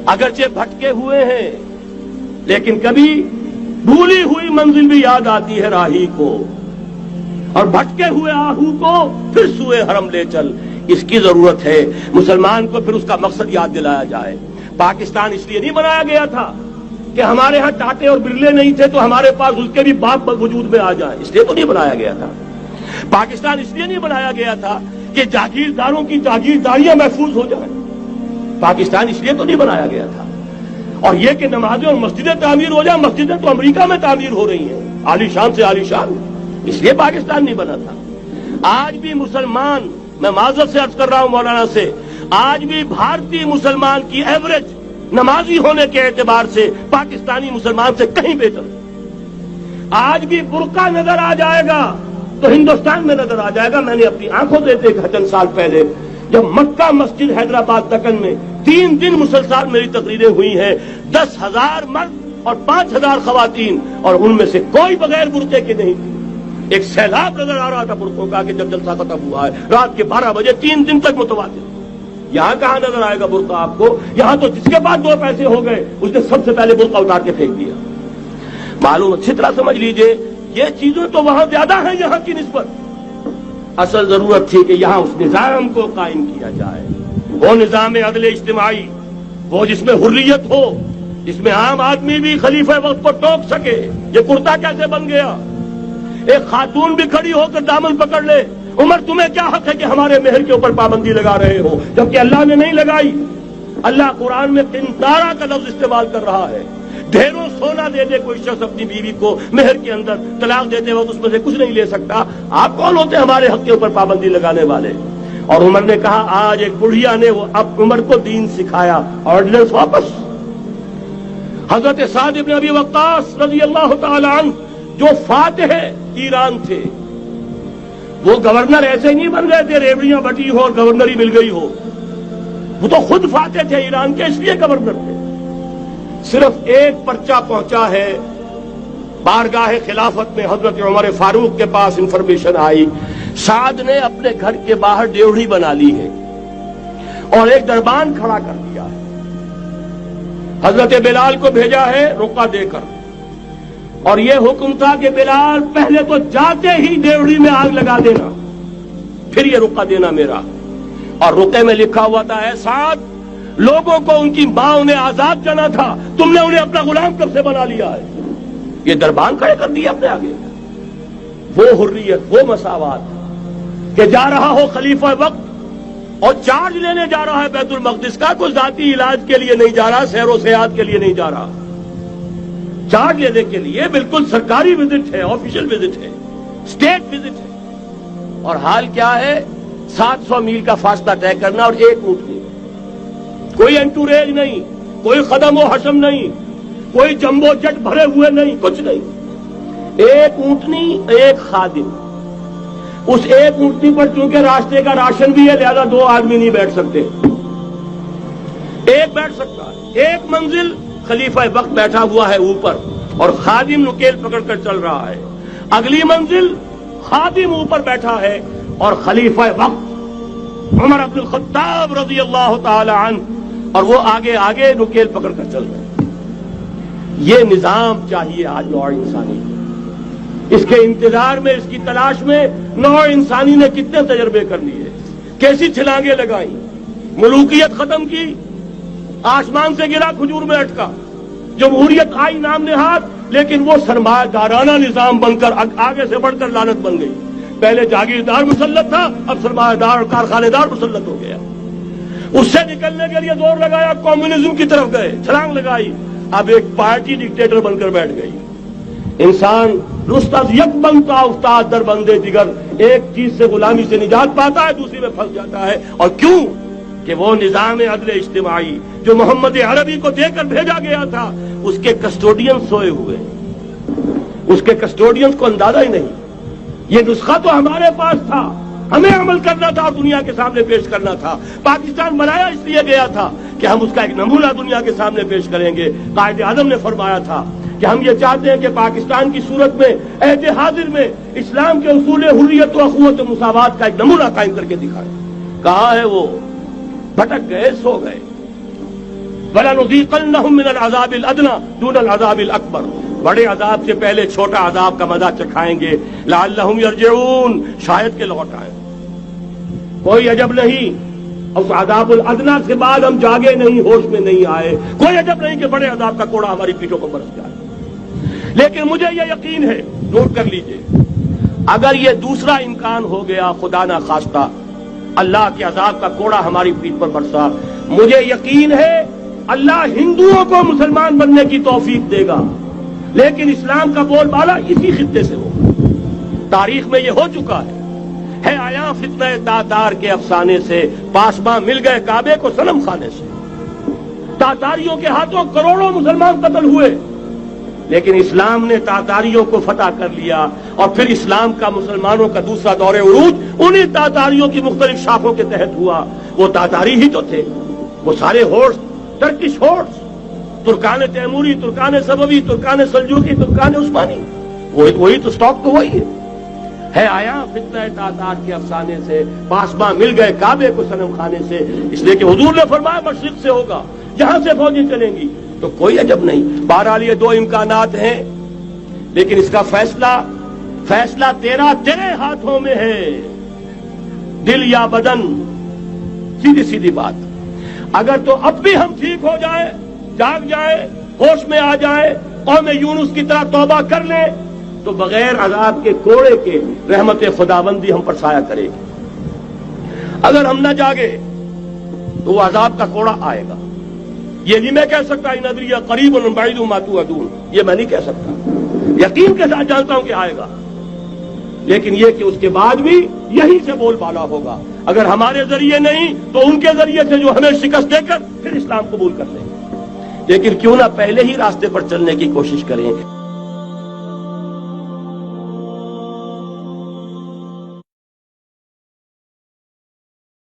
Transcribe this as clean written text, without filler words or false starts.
اگرچہ بھٹکے ہوئے ہیں لیکن کبھی بھولی ہوئی منزل بھی یاد آتی ہے راہی کو، اور بھٹکے ہوئے آہو کو پھر سوئے حرم لے چل۔ اس کی ضرورت ہے مسلمان کو پھر اس کا مقصد یاد دلایا جائے۔ پاکستان اس لیے نہیں بنایا گیا تھا کہ ہمارے ہاں ٹاٹے اور برلے نہیں تھے تو ہمارے پاس اس کے بھی باپ وجود میں آ جائے، اس لیے تو نہیں بنایا گیا تھا۔ پاکستان اس لیے نہیں بنایا گیا تھا کہ جاگیرداروں کی جاگیرداریاں محفوظ ہو جائیں، پاکستان اس لیے تو نہیں بنایا گیا تھا۔ اور یہ کہ نمازیں اور مسجدیں تعمیر ہو جائیں، مسجدیں تو امریکہ میں تعمیر ہو رہی ہیں عالی شان سے عالی شان، اس لیے پاکستان نہیں بنا تھا۔ آج بھی مسلمان، میں معذرت سے عرض کر رہا ہوں مولانا سے، آج بھی بھارتی مسلمان کی ایوریج نمازی ہونے کے اعتبار سے پاکستانی مسلمان سے کہیں بہتر۔ آج بھی برقع نظر آ جائے گا تو ہندوستان میں نظر آ جائے گا۔ میں نے اپنی آنکھوں سے دیکھا چند سال پہلے جب مکہ مسجد حیدرآباد دکن میں 3 دن مسلسل میری تقریریں ہوئی ہیں، 10,000 مرد اور 5,000 خواتین، اور ان میں سے کوئی بغیر برقعے کے نہیں تھی۔ ایک سیلاب نظر آ رہا تھا برقعوں کا کہ جب جلسہ ختم ہوا ہے رات کے 12 بجے 3 دن تک متواتر۔ یہاں کہاں نظر آئے گا برقع آپ کو؟ یہاں تو جس کے پاس 2 پیسے ہو گئے اس نے سب سے پہلے برقع اتار کے پھینک دیا۔ معلوم اچھی طرح سمجھ لیجئے یہ چیزیں تو وہاں زیادہ ہیں یہاں کی نسبت۔ اصل ضرورت تھی کہ یہاں اس نظام کو قائم کیا جائے، وہ نظام عدل اجتماعی، وہ جس میں حریت ہو، جس میں عام آدمی بھی خلیفہ وقت کو ٹوک سکے۔ یہ کرتا کیسے بن گیا؟ ایک خاتون بھی کھڑی ہو کر دامن پکڑ لے، عمر تمہیں کیا حق ہے کہ ہمارے مہر کے اوپر پابندی لگا رہے ہو، جبکہ اللہ نے نہیں لگائی۔ اللہ قرآن میں قنطارہ کا لفظ استعمال کر رہا ہے۔ ڈھیروں سونا دے دے کوئی شخص اپنی بیوی کو مہر کے اندر، طلاق دیتے وقت اس میں سے کچھ نہیں لے سکتا، آپ کون ہوتے ہمارے حق کے اوپر پابندی لگانے والے؟ اور عمر نے کہا آج ایک بڑھیا نے وہ اب عمر کو دین سکھایا، آرڈیننس واپس۔ حضرت سعد بن ابی وقاص رضی اللہ تعالی عنہ جو فاتح ایران تھے، وہ گورنر ایسے نہیں بن گئے تھے ریوڑیاں بٹی ہو اور گورنر ہی مل گئی ہو، وہ تو خود فاتح تھے ایران کے، اس لیے گورنر تھے۔ صرف ایک پرچہ پہنچا ہے بارگاہ خلافت میں، حضرت عمر فاروق کے پاس انفارمیشن آئی سعد نے اپنے گھر کے باہر ڈیوڑی بنا لی ہے اور ایک دربان کھڑا کر دیا ہے۔ حضرت بلال کو بھیجا ہے رقعہ دے کر، اور یہ حکم تھا کہ بلال پہلے تو جاتے ہی ڈیوڑی میں آگ لگا دینا، پھر یہ رقعہ دینا میرا۔ اور رقعے میں لکھا ہوا تھا اے سعد، لوگوں کو ان کی ماں نے آزاد جانا تھا، تم نے انہیں اپنا غلام کب سے بنا لیا ہے؟ یہ دربان کھڑے کر دیا اپنے آگے۔ وہ حریت، وہ مساوات کہ جا رہا ہو خلیفہ وقت اور چارج لینے جا رہا ہے بیت المقدس کا، کوئی ذاتی علاج کے لیے نہیں جا رہا، سیر و سیاحت کے لیے نہیں جا رہا، چارج لینے کے لیے بالکل سرکاری وزٹ ہے، آفیشل وزٹ ہے، اسٹیٹ وزٹ ہے۔ اور حال کیا ہے؟ 700 میل کا فاصلہ طے کرنا اور ایک اونٹ نہیں، کوئی انٹوریج نہیں، کوئی قدم و حشم نہیں، کوئی جمبو جٹ بھرے ہوئے نہیں، کچھ نہیں، ایک اونٹنی ایک خادم۔ اس ایک اونٹنی پر چونکہ راستے کا راشن بھی ہے لہذا 2 آدمی نہیں بیٹھ سکتے، ایک بیٹھ سکتا ہے۔ ایک منزل خلیفہ وقت بیٹھا ہوا ہے اوپر اور خادم نکیل پکڑ کر چل رہا ہے، اگلی منزل خادم اوپر بیٹھا ہے اور خلیفہ وقت عمر بن الخطاب رضی اللہ تعالی عنہ اور وہ آگے آگے نکیل پکڑ کر چل رہے ہیں۔ یہ نظام چاہیے آج نوع انسانی کو۔ اس کے انتظار میں، اس کی تلاش میں نوع انسانی نے کتنے تجربے کر لیے، کیسی چھلانگیں لگائیں، ملوکیت ختم کی، آسمان سے گرا کھجور میں اٹکا، جمہوریت آئی نام نہاد، لیکن وہ سرمایہ دارانہ نظام بن کر آگے سے بڑھ کر لعنت بن گئی۔ پہلے جاگیردار مسلط تھا، اب سرمایہ دار اور کارخانے دار مسلط ہو گیا۔ اس سے نکلنے کے لیے زور لگایا، کمیونزم کی طرف گئے، چھلانگ لگائی، اب ایک پارٹی ڈکٹیٹر بن کر بیٹھ گئی۔ انسان رست از یک بنتا افتاد در بندے دیگر، ایک چیز سے غلامی سے نجات پاتا ہے دوسری میں پھنس جاتا ہے۔ اور کیوں؟ کہ وہ نظام عدل اجتماعی جو محمد عربی کو دے کر بھیجا گیا تھا، اس کے کسٹوڈین سوئے ہوئے، اس کے کسٹوڈین کو اندازہ ہی نہیں۔ یہ نسخہ تو ہمارے پاس تھا، ہمیں عمل کرنا تھا اور دنیا کے سامنے پیش کرنا تھا۔ پاکستان بنایا اس لیے گیا تھا کہ ہم اس کا ایک نمونہ دنیا کے سامنے پیش کریں گے۔ قائد اعظم نے فرمایا تھا کہ ہم یہ چاہتے ہیں کہ پاکستان کی صورت میں عہد حاضر میں اسلام کے اصول حریت و اخوت و مساوات کا ایک نمونہ قائم کر کے دکھائیں۔ کہاں ہے وہ؟ بھٹک گئے، سو گئے۔ وَلَنُذِيقَنَّهُم مِّنَ الْعَذَابِ الْأَدْنَىٰ دُونَ الْعَذَابِ الْأَكْبَرِ، بڑے عذاب سے پہلے چھوٹا عذاب کا مزہ چکھائیں گے. لَعَلَّهُمْ يَرْجِعُونَ، شاید کہ لوٹ آئیں. کوئی عجب نہیں اس عذاب الادنیٰ کے بعد ہم جاگے نہیں، ہوش میں نہیں آئے. کوئی عجب نہیں کہ بڑے عذاب کا کوڑا ہماری پیٹھوں پر برس جائے. لیکن مجھے یہ یقین ہے، نوٹ کر لیجئے، اگر یہ دوسرا امکان ہو گیا، خدا نہ خواستہ اللہ کے عذاب کا کوڑا ہماری پیٹھ پر برسا، مجھے یقین ہے اللہ ہندوؤں کو مسلمان بننے کی توفیق دے گا. لیکن اسلام کا بول بالا اسی خطے سے ہوگا. تاریخ میں یہ ہو چکا ہے آیا فتنہ تاتار کے افسانے سے، پاسباں مل گئے کعبے کو صنم خانے سے. تاتاریوں کے ہاتھوں کروڑوں مسلمان قتل ہوئے، لیکن اسلام نے تاتاریوں کو فتح کر لیا. اور پھر اسلام کا مسلمانوں کا دوسرا دور عروج انہی تاتاریوں کی مختلف شاخوں کے تحت ہوا. وہ تاتاری ہی تو تھے، وہ سارے ہورس، ٹرکش ہورس، ترکان تیموری، ترکان صفوی، ترکان سلجوقی، ترکان عثمانی، وہی تو سٹاک تو وہی ہے آیا فتنہ تاتار کے افسانے سے، پاسباں مل گئے کعبے کو صنم خانے سے. اس لیے کہ حضور نے فرمایا مشرق سے ہوگا، جہاں سے فوجیں چلیں گی. تو کوئی عجب نہیں. بہرحال یہ دو امکانات ہیں، لیکن اس کا فیصلہ تیرے ہاتھوں میں ہے، دل یا بدن. سیدھی بات. اگر تو اب بھی ہم ٹھیک ہو جائیں، جاگ جائیں، ہوش میں آ جائیں، قوم یونس کی طرح توبہ کر لیں، تو بغیر عذاب کے کوڑے کے رحمت خداوندی ہم پر سایہ کرے گی. اگر ہم نہ جاگے تو وہ عذاب کا کوڑا آئے گا. یہ نہیں میں کہہ سکتا ان ادری قریب بعید ما توعدون، یہ میں نہیں کہہ سکتا، یقین کے ساتھ جانتا ہوں کہ آئے گا. لیکن یہ کہ اس کے بعد بھی یہی سے بول بالا ہوگا. اگر ہمارے ذریعے نہیں تو ان کے ذریعے سے جو ہمیں شکست دے کر پھر اسلام قبول کر لیں. لیکن کیوں نہ پہلے ہی راستے پر چلنے کی کوشش کریں.